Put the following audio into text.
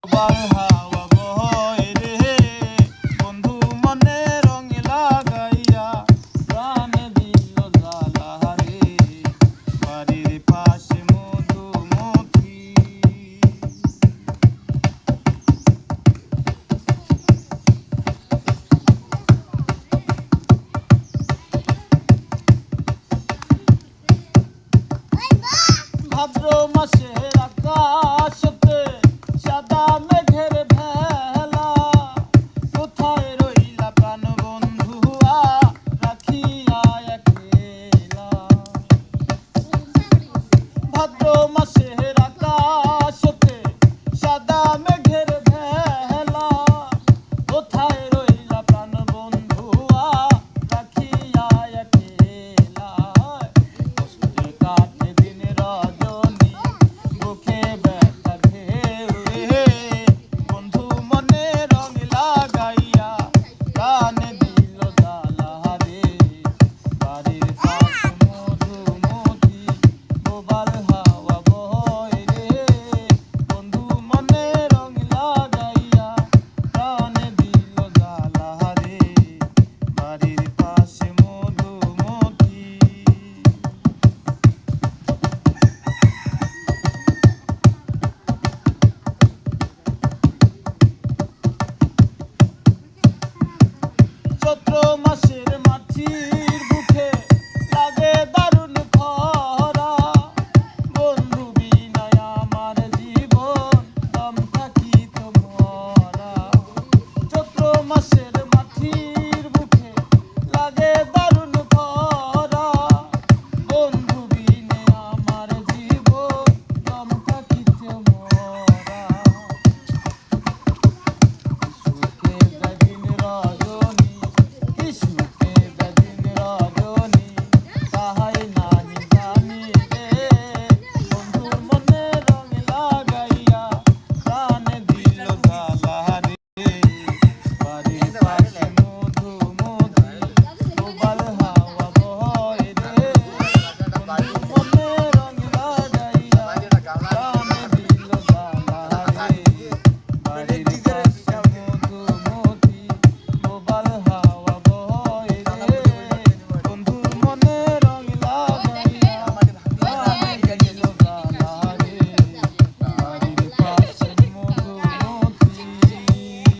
হাওয়া বয় রে বন্ধু মনে রং লাগাইয়া প্রাণে দিল জ্বালা রে বাড়ির পাশে মধুমতি ভাদ্র মাসের আকাশতে সাদা মেঘের ভেলা কোথায় রইলা প্রাণ বন্ধুয়া রাখিয়া একলা ভাদ্র মাসের আকাশতে সাদা মেঘ